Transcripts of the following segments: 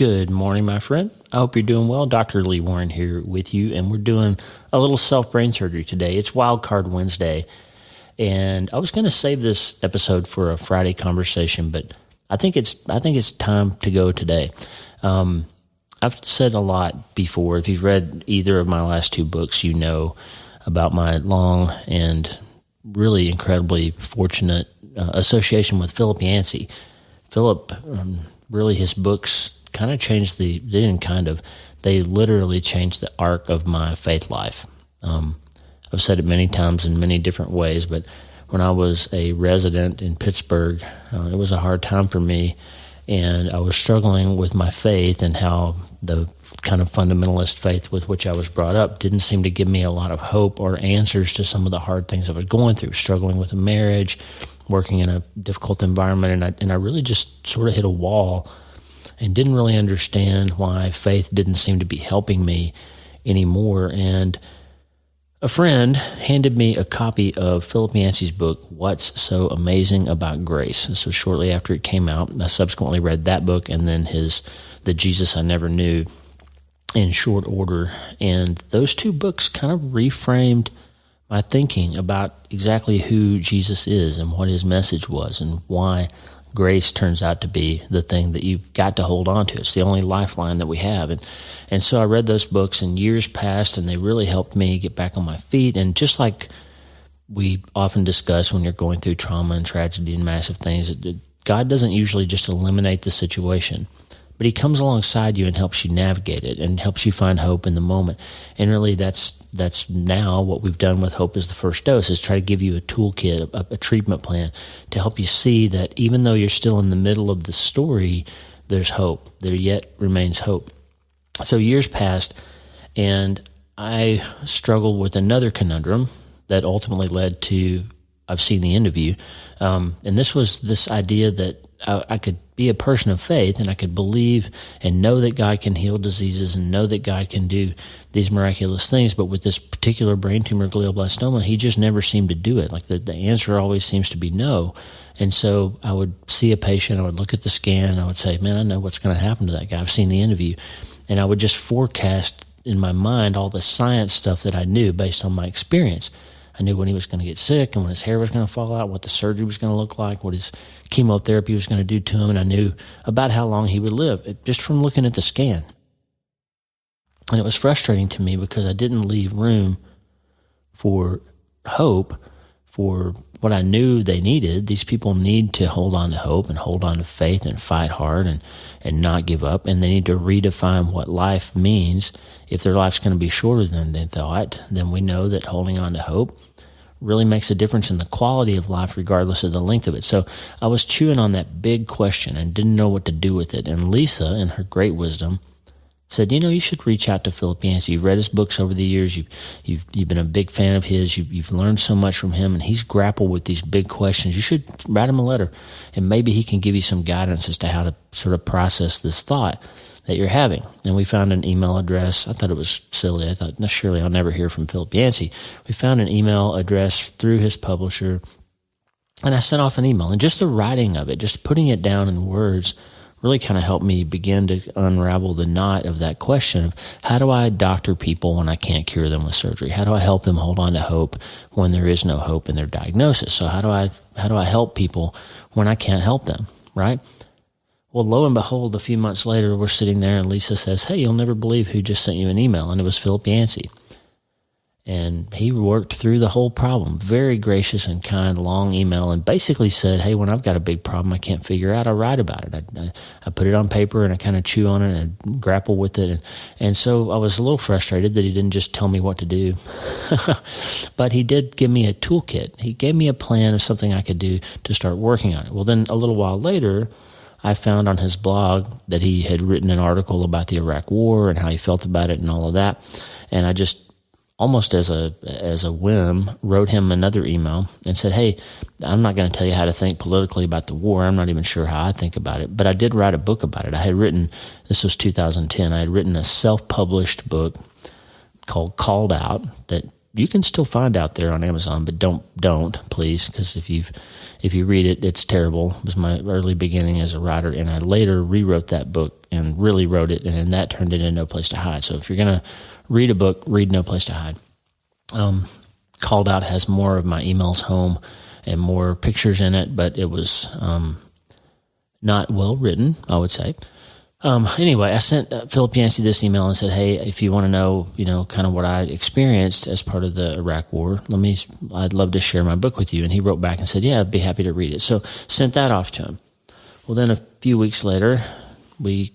Good morning, my friend. I hope you're doing well. Dr. Lee Warren here with you, and we're doing a little self-brain surgery today. It's Wild Card Wednesday, and I was going to save this episode for a Friday conversation, but I think it's time to go today. I've said a lot before. If you've read either of my last two books, you know about my long and really incredibly fortunate association with Philip Yancey. Philip, really his books kind of changed they literally changed the arc of my faith life. I've said it many times in many different ways, but when I was a resident in Pittsburgh, it was a hard time for me, and I was struggling with my faith and how the kind of fundamentalist faith with which I was brought up didn't seem to give me a lot of hope or answers to some of the hard things I was going through, struggling with a marriage, working in a difficult environment, and I really just sort of hit a wall and didn't really understand why faith didn't seem to be helping me anymore. And a friend handed me a copy of Philip Yancey's book, What's So Amazing About Grace. And so shortly after it came out, I subsequently read that book and then The Jesus I Never Knew in short order. And those two books kind of reframed my thinking about exactly who Jesus is and what his message was and why grace turns out to be the thing that you've got to hold on to. It's the only lifeline that we have. And so I read those books, and years passed, and they really helped me get back on my feet. And just like we often discuss when you're going through trauma and tragedy and massive things, God doesn't usually just eliminate the situation, but he comes alongside you and helps you navigate it and helps you find hope in the moment. And really that's now what we've done with Hope is the First Dose, is try to give you a toolkit, a treatment plan to help you see that even though you're still in the middle of the story, there's hope. There yet remains hope. So years passed, and I struggled with another conundrum that ultimately led to I've seen the end of you. And this was this idea that I could be a person of faith and I could believe and know that God can heal diseases and know that God can do these miraculous things. But with this particular brain tumor, glioblastoma, he just never seemed to do it. Like the answer always seems to be no. And so I would see a patient, I would look at the scan, and I would say, man, I know what's going to happen to that guy. I've seen the end of you. And I would just forecast in my mind all the science stuff that I knew based on my experience. I knew when he was going to get sick and when his hair was going to fall out, what the surgery was going to look like, what his chemotherapy was going to do to him, and I knew about how long he would live just from looking at the scan. And it was frustrating to me because I didn't leave room for hope for what I knew they needed. These people need to hold on to hope and hold on to faith and fight hard and not give up, and they need to redefine what life means. If their life's going to be shorter than they thought, then we know that holding on to hope really makes a difference in the quality of life regardless of the length of it. So I was chewing on that big question and didn't know what to do with it. And Lisa, in her great wisdom, said, you should reach out to Philip Yancey. You've read his books over the years. You've been a big fan of his. You've learned so much from him, and he's grappled with these big questions. You should write him a letter, and maybe he can give you some guidance as to how to sort of process this thought that you're having. And we found an email address. I thought it was silly. I thought, no, surely I'll never hear from Philip Yancey. We found an email address through his publisher, and I sent off an email. And just the writing of it, just putting it down in words, really kind of helped me begin to unravel the knot of that question of how do I doctor people when I can't cure them with surgery? How do I help them hold on to hope when there is no hope in their diagnosis? So how do I help people when I can't help them, right? Well, lo and behold, a few months later, we're sitting there and Lisa says, hey, you'll never believe who just sent you an email. And it was Philip Yancey. And he worked through the whole problem. Very gracious and kind, long email, and basically said, hey, when I've got a big problem I can't figure out, I write about it. I put it on paper and I kind of chew on it and grapple with it. And so I was a little frustrated that he didn't just tell me what to do. But he did give me a toolkit. He gave me a plan of something I could do to start working on it. Well, then a little while later, I found on his blog that he had written an article about the Iraq War and how he felt about it and all of that. And I just almost as a whim, wrote him another email and said, hey, I'm not going to tell you how to think politically about the war. I'm not even sure how I think about it, but I did write a book about it. I had written, this was 2010, I had written a self-published book called Called Out that you can still find out there on Amazon, but don't please, because if you read it, it's terrible. It was my early beginning as a writer, and I later rewrote that book and really wrote it, and that turned it into No Place to Hide. So if you're going to read a book, read No Place to Hide. Called Out has more of my emails home and more pictures in it, but it was not well written, I would say. Anyway, I sent Philip Yancey this email and said, hey, if you want to know, kind of what I experienced as part of the Iraq War, I'd love to share my book with you. And he wrote back and said, yeah, I'd be happy to read it. So sent that off to him. Well, then a few weeks later, we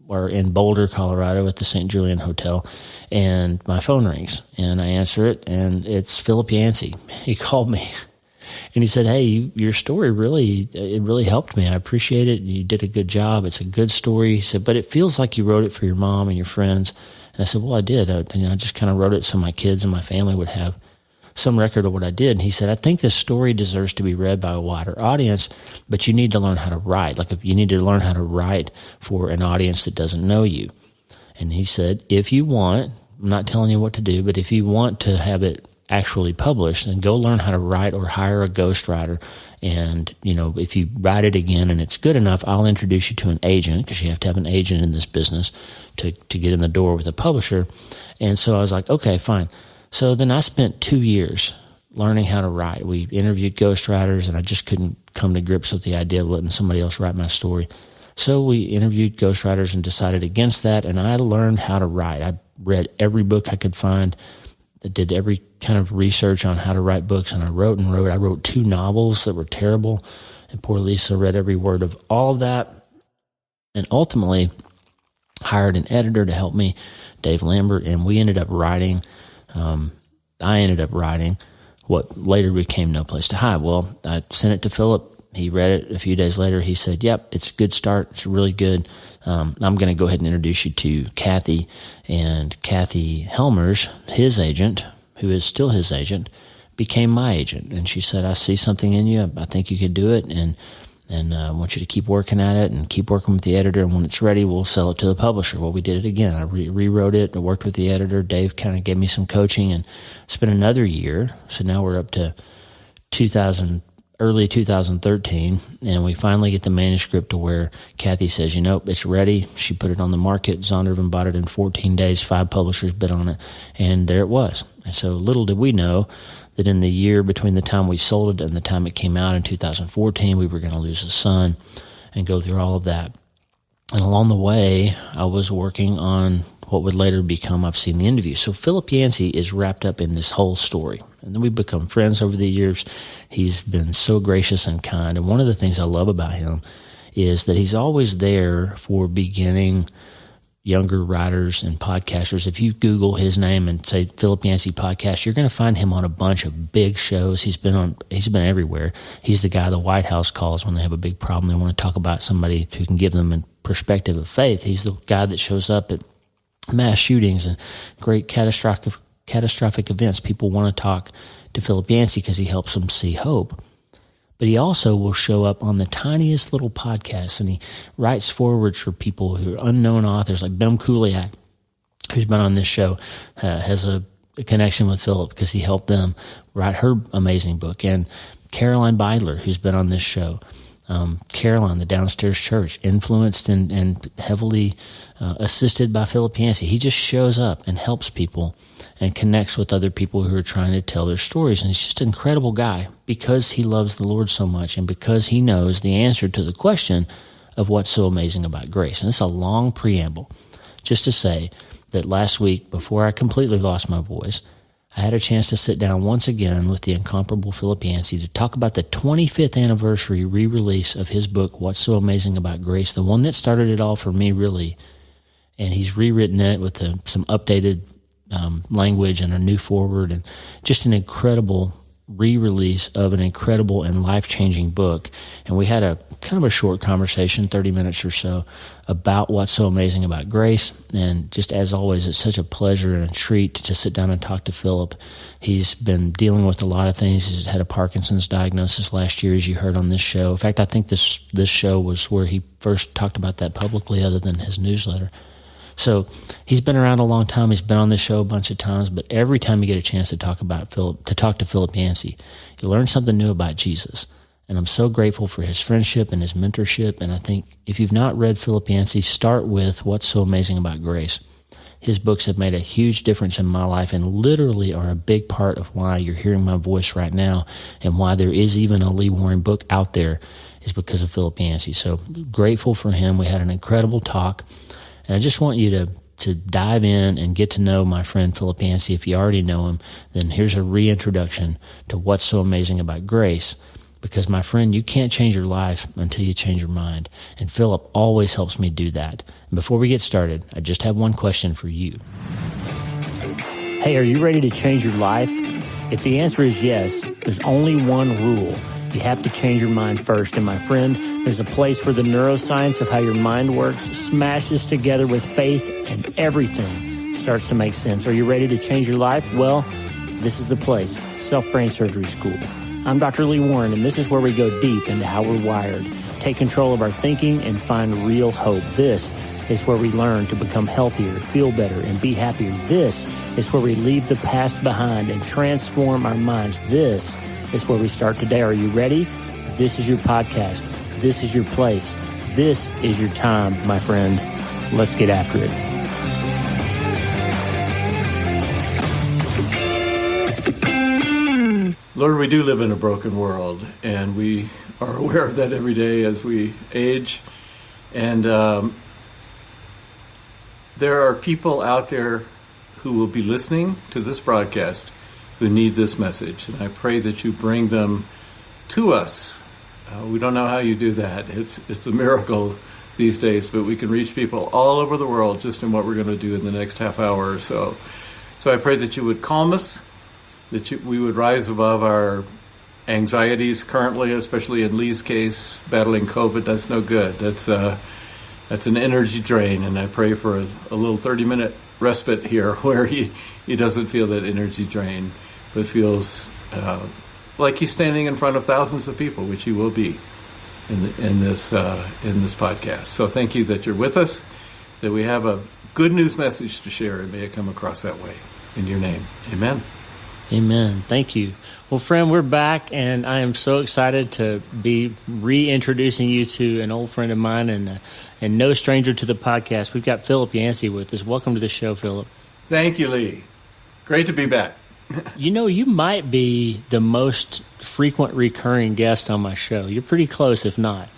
were in Boulder, Colorado at the St. Julian Hotel, and my phone rings, and I answer it, and it's Philip Yancey. He called me. And he said, hey, your story really helped me. I appreciate it. You did a good job. It's a good story. He said, but it feels like you wrote it for your mom and your friends. And I said, well, I did. I just kind of wrote it so my kids and my family would have some record of what I did. And he said, I think this story deserves to be read by a wider audience, but you need to learn how to write. Like, you need to learn how to write for an audience that doesn't know you. And he said, if you want, I'm not telling you what to do, but if you want to have it actually published, then go learn how to write or hire a ghostwriter. And, if you write it again and it's good enough, I'll introduce you to an agent, because you have to have an agent in this business to get in the door with a publisher. And so I was like, okay, fine. So then I spent 2 years learning how to write. We interviewed ghostwriters, and I just couldn't come to grips with the idea of letting somebody else write my story. So we interviewed ghostwriters and decided against that, and I learned how to write. I read every book I could find. I did every kind of research on how to write books, and I wrote. I wrote 2 novels that were terrible, and poor Lisa read every word of all of that, and ultimately hired an editor to help me, Dave Lambert, and we ended up writing, I ended up writing what later became No Place to Hide. Well, I sent it to Philip. He read it a few days later. He said, yep, it's a good start. It's really good. I'm going to go ahead and introduce you to Kathy. And Kathy Helmers, his agent, who is still his agent, became my agent. And she said, I see something in you. I think you could do it. And I want you to keep working at it and keep working with the editor. And when it's ready, we'll sell it to the publisher. Well, we did it again. I rewrote it. I worked with the editor. Dave kind of gave me some coaching, and spent another year. So now we're up to early 2013, and we finally get the manuscript to where Kathy says, it's ready. She put it on the market. Zondervan bought it in 14 days. 5 publishers bid on it, and there it was. And so little did we know that in the year between the time we sold it and the time it came out in 2014, we were going to lose a son and go through all of that. And along the way, I was working on what would later become I've Seen the Interview. So Philip Yancey is wrapped up in this whole story. And then we've become friends over the years. He's been so gracious and kind. And one of the things I love about him is that he's always there for beginning younger writers and podcasters. If you Google his name and say Philip Yancey podcast, you're going to find him on a bunch of big shows. He's been everywhere. He's the guy the White House calls when they have a big problem. They want to talk about somebody who can give them a perspective of faith. He's the guy that shows up at mass shootings and great catastrophic events. People want to talk to Philip Yancey because he helps them see hope. But he also will show up on the tiniest little podcasts, and he writes forwards for people who are unknown authors, like Bem Kuliak, who's been on this show, has a connection with Philip because he helped them write her amazing book. And Caroline Beidler, who's been on this show, Caroline, the Downstairs Church, influenced and heavily assisted by Philip Yancey. He just shows up and helps people and connects with other people who are trying to tell their stories. And he's just an incredible guy because he loves the Lord so much and because he knows the answer to the question of what's so amazing about grace. And it's a long preamble just to say that last week, before I completely lost my voice, I had a chance to sit down once again with the incomparable Philip Yancey to talk about the 25th anniversary re-release of his book, What's So Amazing About Grace, the one that started it all for me, really. And he's rewritten it with some updated language and a new forward, and just an incredible re-release of an incredible and life-changing book. And we had a kind of a short conversation, 30 minutes or so, about what's so amazing about grace. And just as always, it's such a pleasure and a treat to sit down and talk to Philip. He's been dealing with a lot of things. He's had a Parkinson's diagnosis last year, as you heard on this show. In fact, I think this show was where he first talked about that publicly, other than his newsletter. So he's been around a long time. He's been on the show a bunch of times, but every time you get a chance to talk to Philip Yancey, you learn something new about Jesus. And I'm so grateful for his friendship and his mentorship. And I think if you've not read Philip Yancey, start with What's So Amazing About Grace. His books have made a huge difference in my life and literally are a big part of why you're hearing my voice right now and why there is even a Lee Warren book out there is because of Philip Yancey. So grateful for him. We had an incredible talk. And I just want you to dive in and get to know my friend Philip Yancey. If you already know him, then here's a reintroduction to What's So Amazing About Grace. Because, my friend, you can't change your life until you change your mind. And Philip always helps me do that. And before we get started, I just have one question for you. Hey, are you ready to change your life? If the answer is yes, there's only one rule. You have to change your mind first. And my friend, there's a place where the neuroscience of how your mind works smashes together with faith and everything starts to make sense. Are you ready to change your life? Well, this is the place, Self-Brain Surgery School. I'm Dr. Lee Warren, and this is where we go deep into how we're wired, take control of our thinking, and find real hope. This is where we learn to become healthier, feel better, and be happier. This is where we leave the past behind and transform our minds. This is where we start today. Are you ready? This is your podcast. This is your place. This is your time, my friend. Let's get after it. Lord, we do live in a broken world, and we are aware of that every day as we age. And there are people out there who will be listening to this broadcast who need this message. And I pray that you bring them to us. We don't know how you do that. It's a miracle these days, but we can reach people all over the world just in what we're going to do in the next half hour or so. So I pray that you would calm us, that we would rise above our anxieties currently, especially in Lee's case, battling COVID. That's no good. That's an energy drain, and I pray for a little 30-minute respite here where he doesn't feel that energy drain, but feels like he's standing in front of thousands of people, which he will be in this podcast. So thank you that you're with us, that we have a good news message to share, and may it come across that way. In your name, amen. Amen. Thank you. Well, friend, we're back, and I am so excited to be reintroducing you to an old friend of mine and no stranger to the podcast. We've got Philip Yancey with us. Welcome to the show, Philip. Thank you, Lee. Great to be back. You know, you might be the most frequent recurring guest on my show. You're pretty close, if not.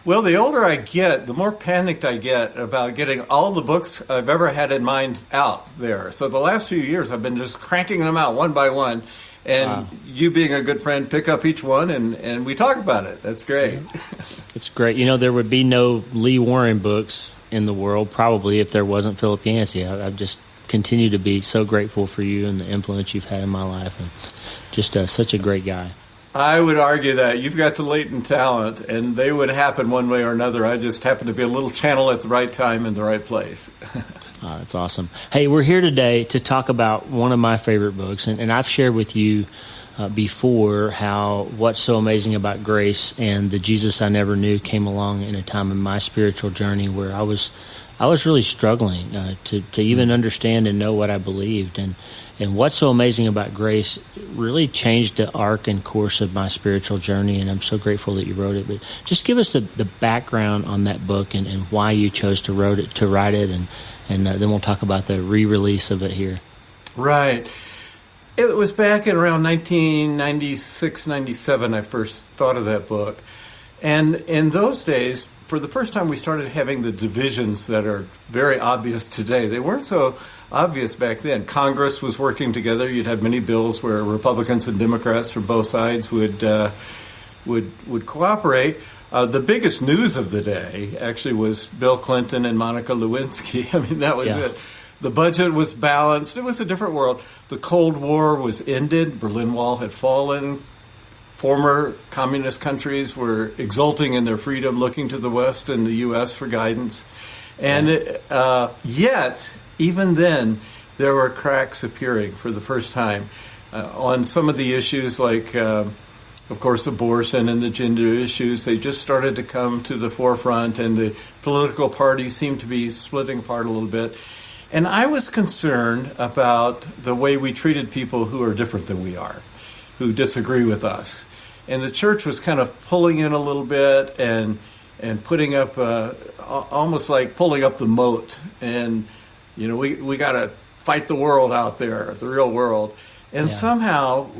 Well, the older I get, the more panicked I get about getting all the books I've ever had in mind out there. So the last few years, I've been just cranking them out one by one. And wow. You being a good friend, pick up each one, and we talk about it. That's great. It's great. You know, there would be no Lee Warren books in the world, probably, if there wasn't Philip Yancey. I've just continued to be so grateful for you and the influence you've had in my life. And just such a great guy. I would argue that you've got the latent talent, and they would happen one way or another. I just happen to be a little channel at the right time in the right place. Oh, that's awesome. Hey, we're here today to talk about one of my favorite books, and I've shared with you before how What's So Amazing About Grace and the Jesus I Never Knew came along in a time in my spiritual journey where I was really struggling to even understand and know what I believed. And What's So Amazing About Grace really changed the arc and course of my spiritual journey, and I'm so grateful that you wrote it. But just give us the background on that book and why you chose to write it, and then we'll talk about the re-release of it here. Right. It was back in around 1996, 97 I first thought of that book. And in those days, for the first time, we started having the divisions that are very obvious today. They weren't so obvious back then. Congress was working together. You'd have many bills where Republicans and Democrats from both sides would cooperate. The biggest news of the day actually was Bill Clinton and Monica Lewinsky. I mean, that was it. The budget was balanced. It was a different world. The Cold War was ended. Berlin Wall had fallen. Former communist countries were exulting in their freedom, looking to the West and the U.S. for guidance. And yet, even then, there were cracks appearing for the first time on some of the issues like of course, abortion and the gender issues, they just started to come to the forefront, and the political parties seemed to be splitting apart a little bit. And I was concerned about the way we treated people who are different than we are, who disagree with us. And the church was kind of pulling in a little bit and putting up, almost like pulling up the moat. And, we got to fight the world out there, the real world. And somehow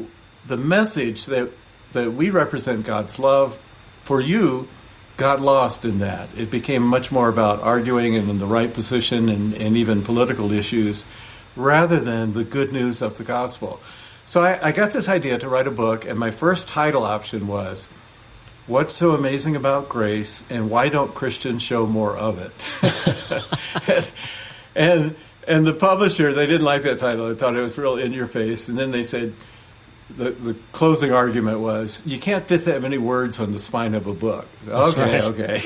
the message that we represent God's love for you got lost in that. It became much more about arguing and in the right position and even political issues rather than the good news of the gospel. So I got this idea to write a book, and my first title option was, What's So Amazing About Grace, and Why Don't Christians Show More of It? and the publisher, they didn't like that title. They thought it was real in your face. And then they said, the closing argument was, you can't fit that many words on the spine of a book. Okay.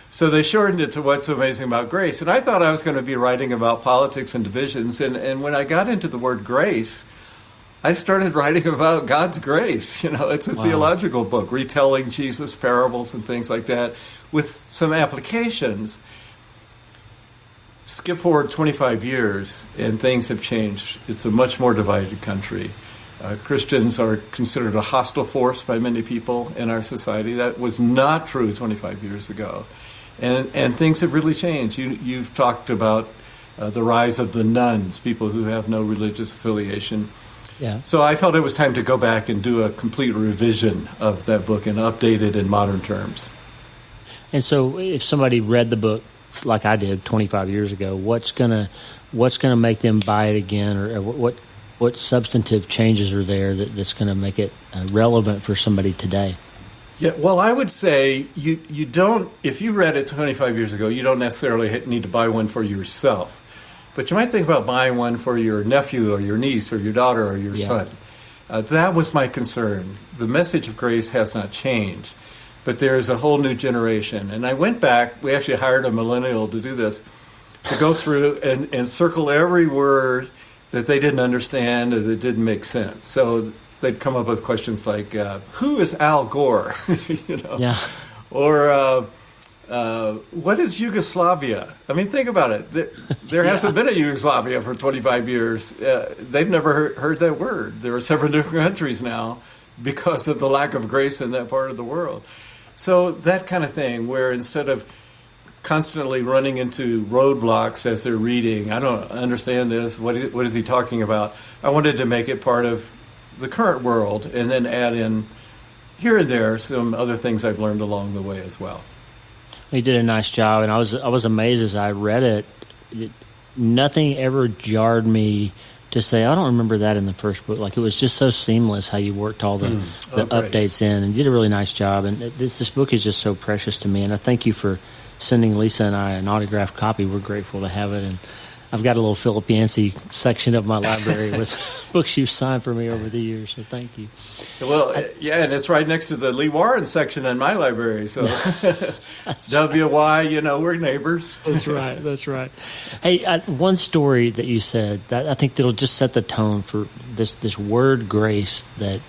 So they shortened it to What's So Amazing About Grace. And I thought I was going to be writing about politics and divisions. And when I got into the word grace, I started writing about God's grace. It's a theological book, retelling Jesus' parables and things like that, with some applications. Skip forward 25 years, and things have changed. It's a much more divided country. Christians are considered a hostile force by many people in our society. That was not true 25 years ago. And things have really changed. You've talked about the rise of the nuns, people who have no religious affiliation. Yeah. So I felt it was time to go back and do a complete revision of that book and update it in modern terms. And so if somebody read the book like I did 25 years ago, what's gonna make them buy it again, or what substantive changes are there that's going to make it relevant for somebody today? Yeah, well, I would say you don't, if you read it 25 years ago, you don't necessarily need to buy one for yourself. But you might think about buying one for your nephew or your niece or your daughter or your son. That was my concern. The message of grace has not changed, but there's a whole new generation. And I went back, we actually hired a millennial to do this, to go through and circle every word that they didn't understand or that didn't make sense. So they'd come up with questions like, who is Al Gore? Yeah. Or what is Yugoslavia? I mean, think about it. There hasn't been a Yugoslavia for 25 years. They've never heard that word. There are several different countries now because of the lack of grace in that part of the world. So that kind of thing, where instead of constantly running into roadblocks as they're reading, I don't understand this, what is he talking about? I wanted to make it part of the current world and then add in here and there some other things I've learned along the way as well. You did a nice job, and I was amazed as I read it. Nothing ever jarred me to say, I don't remember that in the first book. Like, it was just so seamless how you worked all the updates in, and you did a really nice job. And this book is just so precious to me, and I thank you for sending Lisa and I an autographed copy. We're grateful to have it, and I've got a little Philip Yancey section of my library with books you've signed for me over the years, so thank you. Well, and it's right next to the Lee Warren section in my library, so WY, we're neighbors. That's right. Hey, one story that you said that I think that'll just set the tone for this word grace that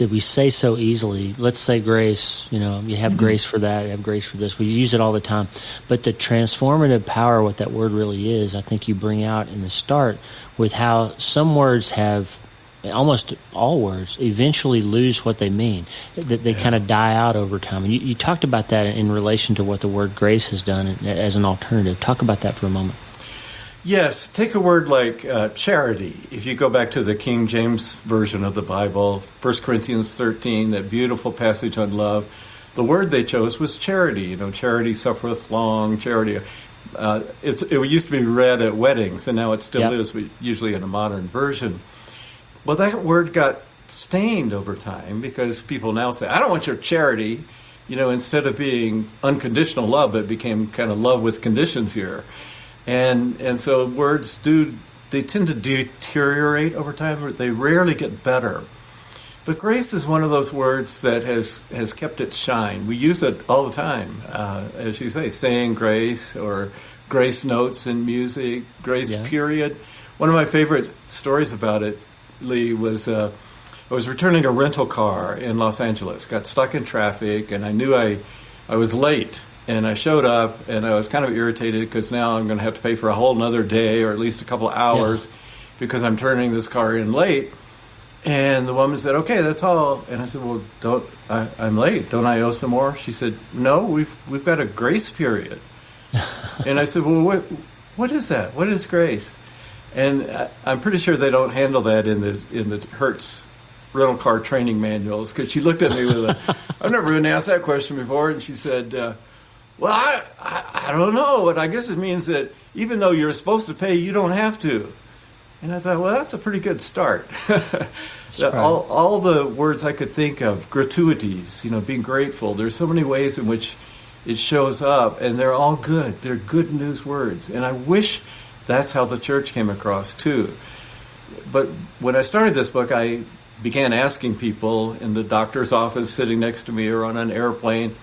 we say so easily. Let's say grace, you have grace for that, you have grace for this. We use it all the time. But the transformative power, what that word really is, I think you bring out in the start with how some words have, almost all words, eventually lose what they mean. That they kind of die out over time. And you talked about that in relation to what the word grace has done as an alternative. Talk about that for a moment. Yes, take a word like charity. If you go back to the King James Version of the Bible, 1 Corinthians 13, that beautiful passage on love, the word they chose was charity. Charity suffereth long, charity. It used to be read at weddings, and now it still is, but usually in a modern version. Well, that word got stained over time because people now say, I don't want your charity. Instead of being unconditional love, it became kind of love with conditions here. And so words they tend to deteriorate over time, or they rarely get better. But grace is one of those words that has kept its shine. We use it all the time, as you say, saying grace or grace notes in music, grace period. One of my favorite stories about it, Lee, was I was returning a rental car in Los Angeles, got stuck in traffic, and I knew I was late. And I showed up, and I was kind of irritated because now I'm going to have to pay for a whole another day or at least a couple of hours because I'm turning this car in late. And the woman said, "Okay, that's all." And I said, "Well, I'm late. Don't I owe some more?" She said, "No, we've got a grace period." And I said, "Well, what is that? What is grace?" And I'm pretty sure they don't handle that in the Hertz rental car training manuals, because she looked at me with I've never been asked that question before, and she said, "Well, I don't know, but I guess it means that even though you're supposed to pay, you don't have to." And I thought, well, that's a pretty good start. Right. all the words I could think of, gratuities, being grateful. There's so many ways in which it shows up, and they're all good. They're good news words. And I wish that's how the church came across, too. But when I started this book, I began asking people in the doctor's office sitting next to me or on an airplane,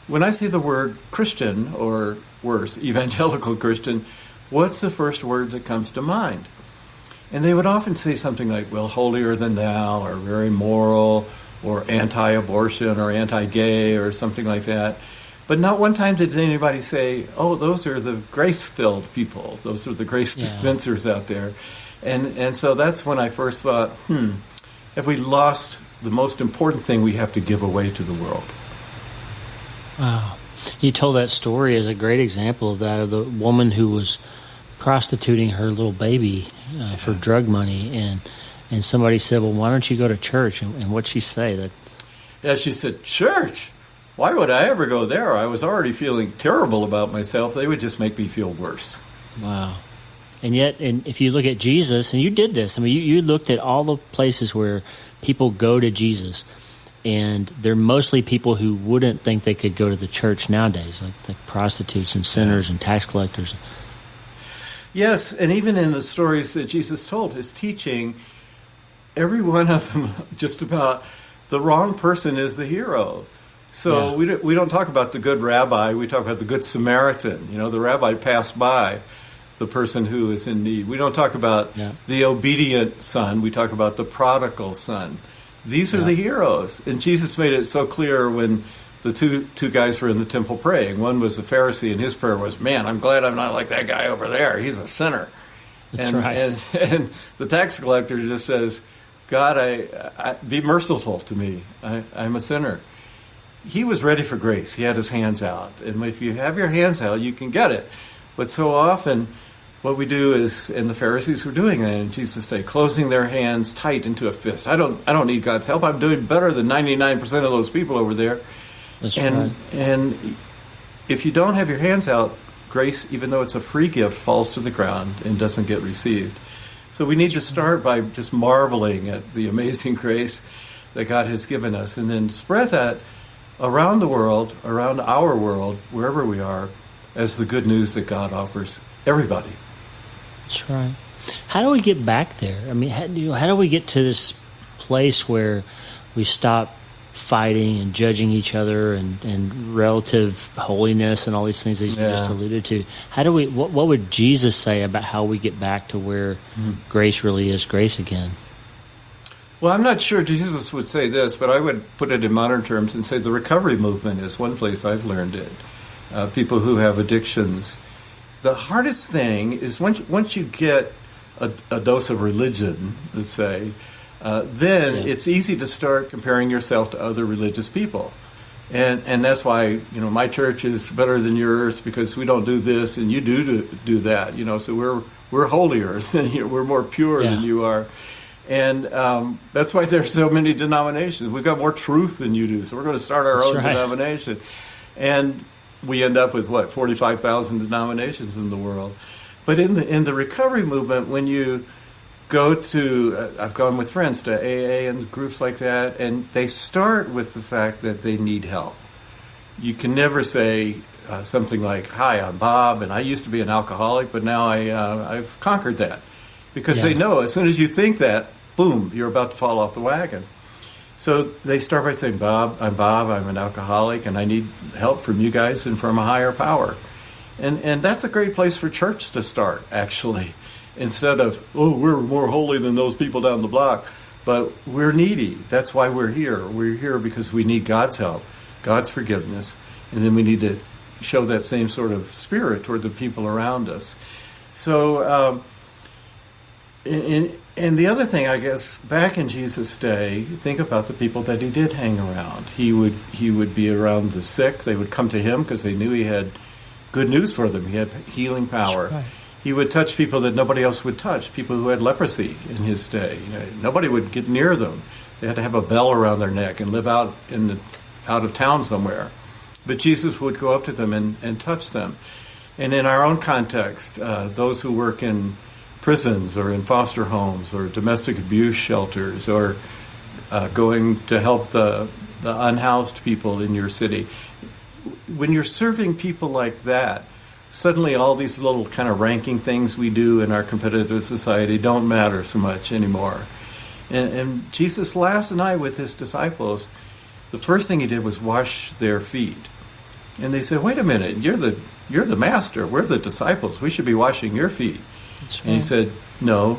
when I see the word Christian, or worse, evangelical Christian, what's the first word that comes to mind? And they would often say something like, well, holier than thou, or very moral, or anti-abortion, or anti-gay, or something like that. But not one time did anybody say, oh, those are the grace-filled people. Those are the grace dispensers out there. And so that's when I first thought, have we lost the most important thing we have to give away to the world? Wow. You told that story as a great example of that, of the woman who was prostituting her little baby for drug money, and somebody said, well, why don't you go to church? And what'd she say? She said, church? Why would I ever go there? I was already feeling terrible about myself. They would just make me feel worse. Wow. And yet, if you look at Jesus, and you did this, I mean, you looked at all the places where people go to Jesus, and they're mostly people who wouldn't think they could go to the church nowadays, like prostitutes and sinners and tax collectors. Yes, and even in the stories that Jesus told, his teaching, every one of them, just about, the wrong person is the hero. So we don't talk about the good rabbi, we talk about the good Samaritan. The rabbi passed by the person who is in need. We don't talk about the obedient son, we talk about the prodigal son. These are the heroes. And Jesus made it so clear when the two guys were in the temple praying. One was a Pharisee, and his prayer was, man, I'm glad I'm not like that guy over there. He's a sinner. That's right. And the tax collector just says, God, I be merciful to me. I'm a sinner. He was ready for grace. He had his hands out. And if you have your hands out, you can get it. But so often what we do is, and the Pharisees were doing that in Jesus' day, closing their hands tight into a fist. I don't need God's help. I'm doing better than 99% of those people over there. That's right. And if you don't have your hands out, grace, even though it's a free gift, falls to the ground and doesn't get received. So we need to start by just marveling at the amazing grace that God has given us, and then spread that around the world, around our world, wherever we are, as the good news that God offers everybody. That's right. How do we get back there? I mean, how do we get to this place where we stop fighting and judging each other and relative holiness and all these things that you just alluded to? How do we? What would Jesus say about how we get back to where grace really is grace again? Well, I'm not sure Jesus would say this, but I would put it in modern terms and say the recovery movement is one place I've learned it. People who have addictions. The hardest thing is once you get a dose of religion, let's say, then it's easy to start comparing yourself to other religious people. And that's why, my church is better than yours because we don't do this and you do that. So we're holier than you, we're more pure than you are. And that's why there's so many denominations. We've got more truth than you do, so we're going to start our own denomination. And we end up with, 45,000 denominations in the world. But in the recovery movement, when you go to, I've gone with friends to AA and groups like that, and they start with the fact that they need help. You can never say something like, hi, I'm Bob, and I used to be an alcoholic, but now I've conquered that. Because they know as soon as you think that, boom, you're about to fall off the wagon. So they start by saying, I'm Bob, I'm an alcoholic, and I need help from you guys and from a higher power. And that's a great place for church to start, actually. Instead of, we're more holy than those people down the block. But we're needy. That's why we're here. We're here because we need God's help, God's forgiveness, and then we need to show that same sort of spirit toward the people around us. So, and the other thing, I guess, back in Jesus' day, think about the people that he did hang around. He would be around the sick. They would come to him because they knew he had good news for them. He had healing power. Right. He would touch people that nobody else would touch, people who had leprosy in his day. Nobody would get near them. They had to have a bell around their neck and live out of town somewhere. But Jesus would go up to them and touch them. And in our own context, those who work in prisons or in foster homes or domestic abuse shelters or going to help the unhoused people in your city, when you're serving people like that, suddenly all these little kind of ranking things we do in our competitive society don't matter so much anymore. And Jesus last night with his disciples, the first thing he did was wash their feet. And they said, wait a minute, you're the master, we're the disciples, we should be washing your feet. That's right. And he said, no,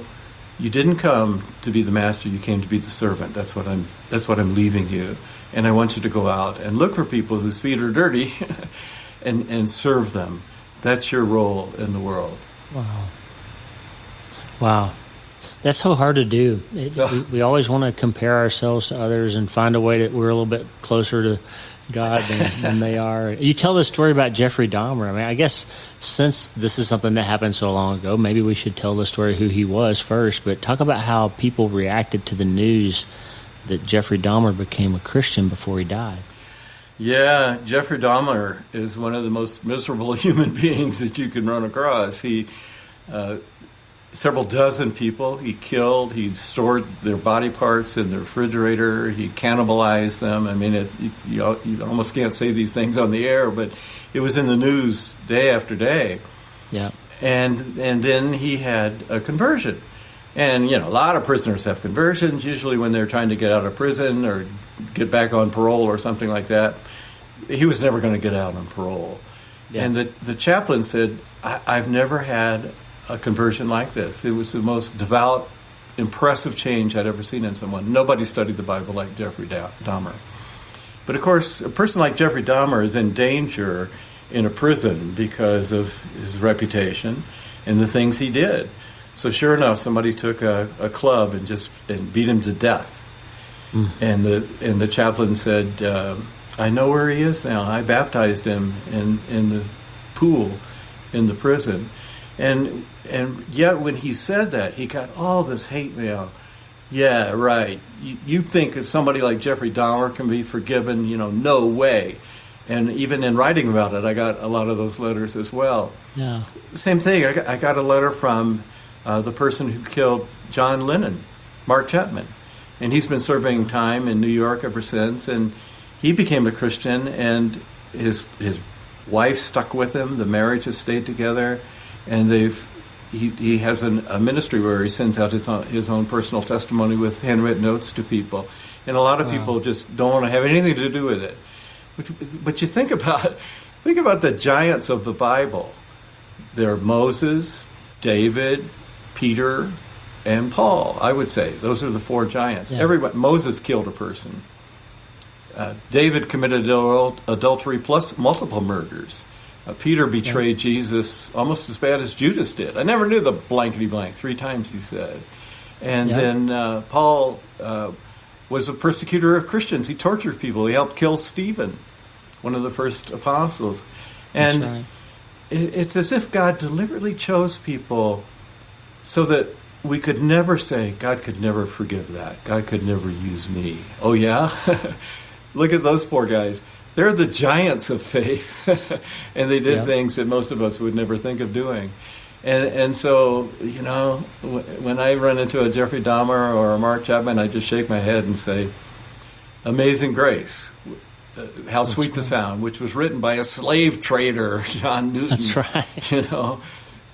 you didn't come to be the master, you came to be the servant. That's what I'm leaving you. And I want you to go out and look for people whose feet are dirty and serve them. That's your role in the world. Wow. That's so hard to do. We always want to compare ourselves to others and find a way that we're a little bit closer to God than they are. You tell the story about Jeffrey Dahmer. I mean, I guess since this is something that happened so long ago, maybe we should tell the story who he was first. But talk about how people reacted to the news that Jeffrey Dahmer became a Christian before he died. Yeah, Jeffrey Dahmer is one of the most miserable human beings that you can run across. He, several dozen people he killed. He stored their body parts in the refrigerator. He cannibalized them. I mean, you almost can't say these things on the air, but it was in the news day after day. Yeah. And then he had a conversion. And, a lot of prisoners have conversions, usually when they're trying to get out of prison or get back on parole or something like that. He was never going to get out on parole. Yeah. And the chaplain said, I've never had a conversion like this. It was the most devout, impressive change I'd ever seen in someone. Nobody studied the Bible like Jeffrey Dahmer. But, of course, a person like Jeffrey Dahmer is in danger in a prison because of his reputation and the things he did. So sure enough, somebody took a club and beat him to death. And the chaplain said, I know where he is now. I baptized him in the pool in the prison. And yet when he said that, he got all this hate mail. Yeah, right. You think somebody like Jeffrey Dahmer can be forgiven? No way. And even in writing about it, I got a lot of those letters as well. Yeah. Same thing. I got a letter from the person who killed John Lennon, Mark Chapman. And he's been serving time in New York ever since. And he became a Christian, and his wife stuck with him. The marriage has stayed together. And he has a ministry where he sends out his own personal testimony with handwritten notes to people. And a lot of people just don't want to have anything to do with it. But you think about the giants of the Bible. They're Moses, David, Peter, and Paul, I would say. Those are the four giants. Yeah. Moses killed a person. David committed adultery plus multiple murders. Peter betrayed Jesus almost as bad as Judas did. I never knew the blankety blank. 3 times he said. And then Paul was a persecutor of Christians. He tortured people. He helped kill Stephen, one of the first apostles. And it's as if God deliberately chose people so that we could never say, God could never forgive that. God could never use me. Oh, yeah? Look at those 4 guys. They're the giants of faith, and they did things that most of us would never think of doing. And so, when I run into a Jeffrey Dahmer or a Mark Chapman, I just shake my head and say, Amazing Grace, how sweet the sound, which was written by a slave trader, John Newton. That's right.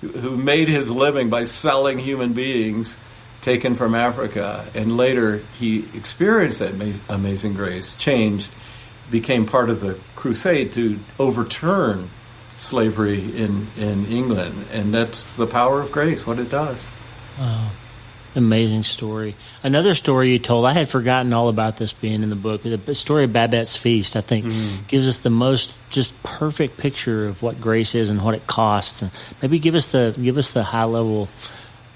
Who made his living by selling human beings taken from Africa. And later he experienced that amazing grace, changed, became part of the crusade to overturn slavery in England. And that's the power of grace, what it does. Wow. Amazing story. Another story you told, I had forgotten all about this being in the book. The story of Babette's Feast, I think, gives us the most just perfect picture of what grace is and what it costs. And maybe give us the high level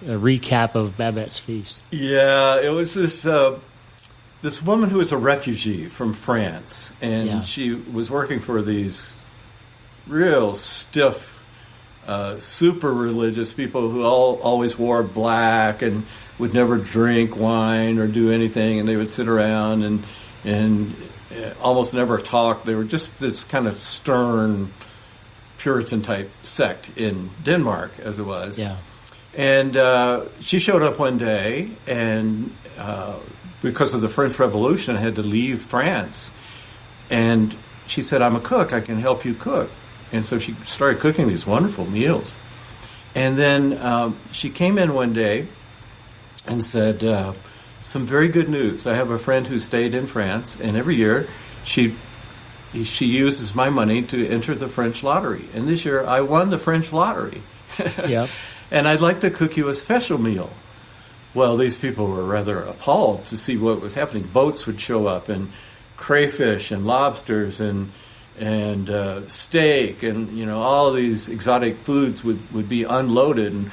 recap of Babette's Feast. Yeah, it was this woman who was a refugee from France, and she was working for these real stiff, super religious people who always wore black and would never drink wine or do anything, and they would sit around and almost never talk. They were just this kind of stern Puritan type sect in Denmark, as it was. Yeah. And she showed up one day, and because of the French Revolution, had to leave France. And she said, "I'm a cook. I can help you cook." And so she started cooking these wonderful meals. And then she came in one day and said, some very good news. I have a friend who stayed in France, and every year she uses my money to enter the French lottery. And this year I won the French lottery. Yep. And I'd like to cook you a special meal. Well, these people were rather appalled to see what was happening. Boats would show up, and crayfish and lobsters and steak and all these exotic foods would be unloaded, and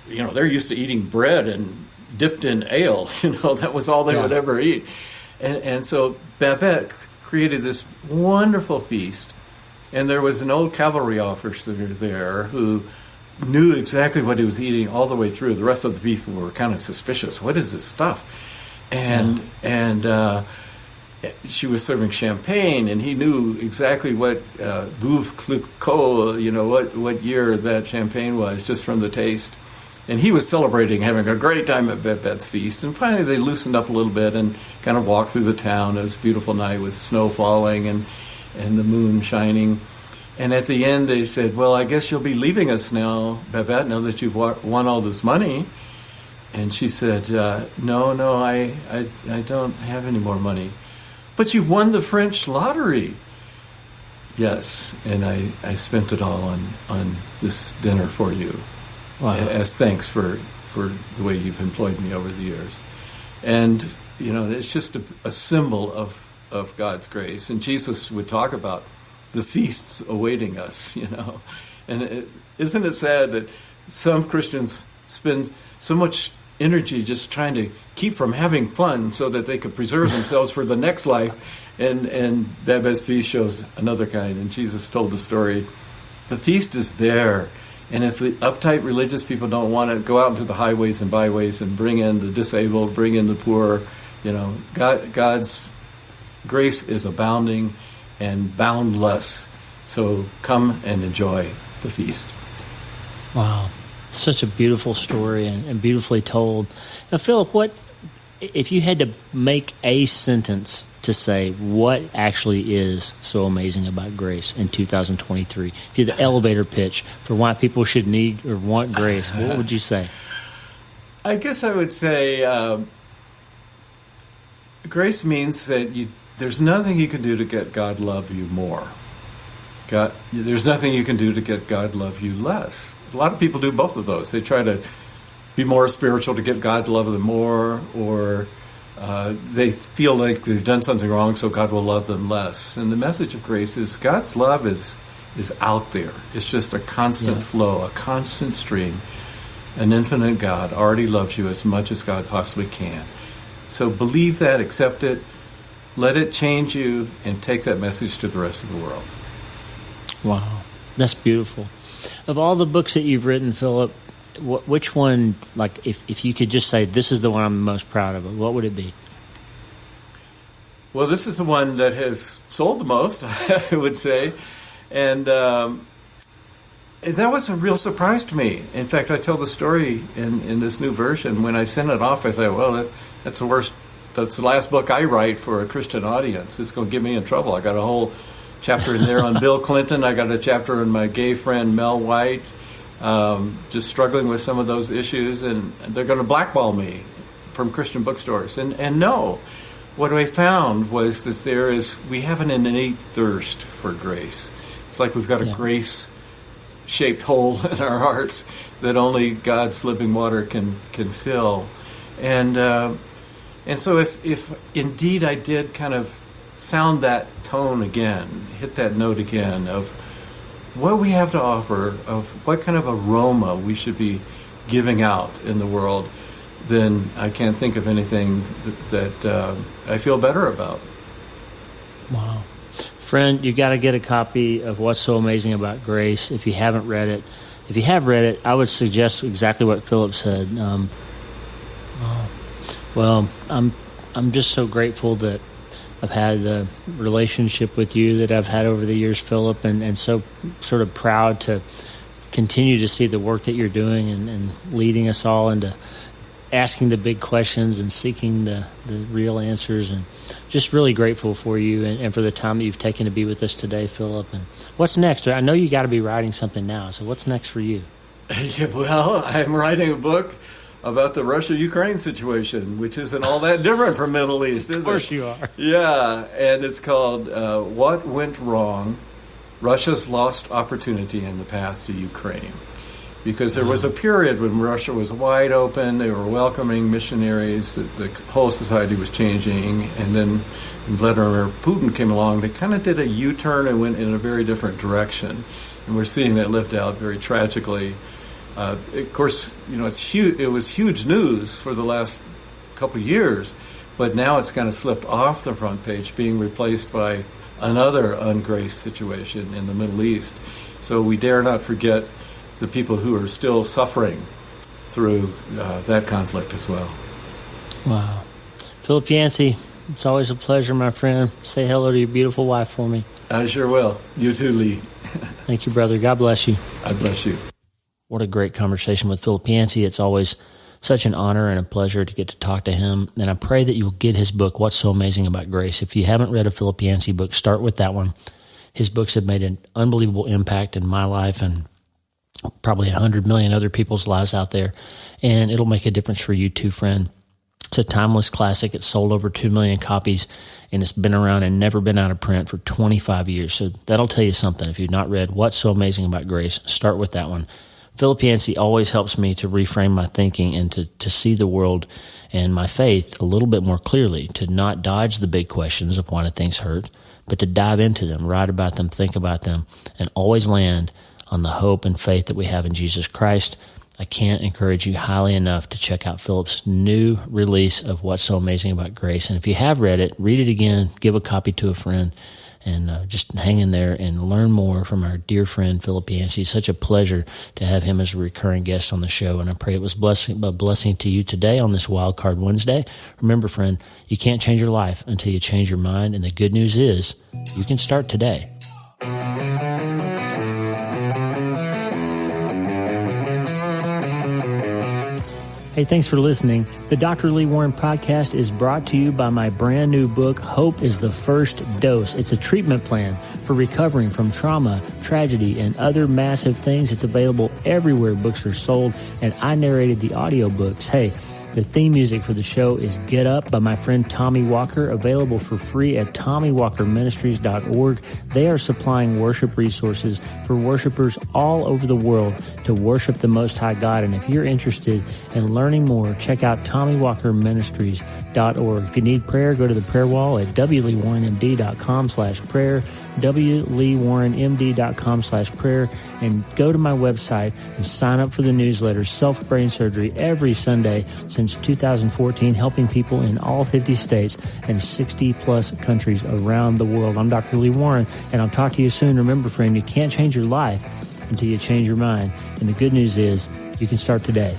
they're used to eating bread and dipped in ale. That was all they would ever eat. And so Babette created this wonderful feast, and there was an old cavalry officer there who knew exactly what he was eating all the way through. The rest of the people were kind of suspicious. What is this stuff? And she was serving champagne, and he knew exactly what Veuve Clicquot, what year that champagne was, just from the taste. And he was celebrating, having a great time at Babette's Feast. And finally they loosened up a little bit and kind of walked through the town. It was a beautiful night with snow falling and the moon shining. And at the end they said, "Well, I guess you'll be leaving us now, Babette, now that you've won all this money." And she said, No, I don't have any more money. "But you won the French lottery." "Yes, and I spent it all on this dinner for you." Wow. As thanks for the way you've employed me over the years. And, it's just a symbol of God's grace. And Jesus would talk about the feasts awaiting us, And isn't it sad that some Christians spend so much energy just trying to keep from having fun so that they could preserve themselves for the next life? And Babette's Feast shows another kind. And Jesus told the story. The feast is there. And if the uptight religious people don't want to go out into the highways and byways and bring in the disabled, bring in the poor, God's grace is abounding and boundless. So come and enjoy the feast. Wow. Such a beautiful story and beautifully told. Now, Philip, what if you had to make a sentence to say what actually is so amazing about grace in 2023? If you had the elevator pitch for why people should need or want grace, what would you say? I guess I would say grace means that there's nothing you can do to get God love you more. There's nothing you can do to get God love you less. A lot of people do both of those. They try to be more spiritual to get God to love them more, or they feel like they've done something wrong, so God will love them less. And the message of grace is God's love is out there. It's just a constant flow, a constant stream. An infinite God already loves you as much as God possibly can. So believe that, accept it, let it change you, and take that message to the rest of the world. Wow, that's beautiful. Of all the books that you've written, Philip, which one, like if you could just say, this is the one I'm the most proud of, what would it be? Well, this is the one that has sold the most, I would say. And that was a real surprise to me. In fact, I tell the story in this new version. When I sent it off, I thought, well, that's the worst. That's the last book I write for a Christian audience. It's going to get me in trouble. I got a whole chapter in there on Bill Clinton. I got a chapter on my gay friend Mel White, just struggling with some of those issues, and they're going to blackball me from Christian bookstores. And no, what I found was that we have an innate thirst for grace. It's like we've got a grace shaped hole in our hearts that only God's living water can fill. And so if indeed I did kind of sound that tone again, hit that note again of what we have to offer, of what kind of aroma we should be giving out in the world, then I can't think of anything that I feel better about. Wow. Friend, you got to get a copy of What's So Amazing About Grace if you haven't read it. If you have read it, I would suggest exactly what Philip said. Well, I'm just so grateful that I've had the relationship with you that I've had over the years, Philip, and so sort of proud to continue to see the work that you're doing and leading us all into asking the big questions and seeking the real answers, and just really grateful for you and for the time that you've taken to be with us today, Philip. And what's next? I know you got to be writing something now, so what's next for you? Yeah, well, I'm writing a book about the Russia-Ukraine situation, which isn't all that different from Middle East, is it? Of course you are. Yeah, and it's called What Went Wrong? Russia's Lost Opportunity in the Path to Ukraine. Because there was a period when Russia was wide open, they were welcoming missionaries, the whole society was changing, and then when Vladimir Putin came along, they kind of did a U-turn and went in a very different direction. And we're seeing that lived out very tragically. Of course, it's huge. It was huge news for the last couple of years, but now it's kind of slipped off the front page, being replaced by another ungrace situation in the Middle East. So we dare not forget the people who are still suffering through that conflict as well. Wow. Philip Yancey, it's always a pleasure, my friend. Say hello to your beautiful wife for me. I sure will. You too, Lee. Thank you, brother. God bless you. God bless you. What a great conversation with Philip Yancey. It's always such an honor and a pleasure to get to talk to him. And I pray that you'll get his book, What's So Amazing About Grace. If you haven't read a Philip Yancey book, start with that one. His books have made an unbelievable impact in my life and probably 100 million other people's lives out there. And it'll make a difference for you too, friend. It's a timeless classic. It's sold over 2 million copies, and it's been around and never been out of print for 25 years. So that'll tell you something. If you've not read What's So Amazing About Grace, start with that one. Philip Yancey always helps me to reframe my thinking and to see the world and my faith a little bit more clearly, to not dodge the big questions of why do things hurt, but to dive into them, write about them, think about them, and always land on the hope and faith that we have in Jesus Christ. I can't encourage you highly enough to check out Philip's new release of What's So Amazing About Grace. And if you have read it, read it again, give a copy to a friend, and just hang in there and learn more from our dear friend Philip Yancey. It's such a pleasure to have him as a recurring guest on the show, and I pray it was a blessing to you today on this Wild Card Wednesday. Remember, friend, you can't change your life until you change your mind, and the good news is you can start today. Hey, thanks for listening. The Dr. Lee Warren podcast is brought to you by my brand new book, Hope is the First Dose. It's a treatment plan for recovering from trauma, tragedy, and other massive things. It's available everywhere books are sold, and I narrated the audiobooks. Hey, the theme music for the show is Get Up by my friend Tommy Walker, available for free at TommyWalkerMinistries.org. They are supplying worship resources for worshipers all over the world to worship the Most High God. And if you're interested in learning more, check out TommyWalkerMinistries.org. If you need prayer, go to the prayer wall at wleewarrenmd.com/prayer, wleewarrenmd.com/prayer, and go to my website and sign up for the newsletter, Self-Brain Surgery, every Sunday since 2014, helping people in all 50 states and 60-plus countries around the world. I'm Dr. Lee Warren, and I'll talk to you soon. Remember, friend, you can't change your life until you change your mind. And the good news is you can start today.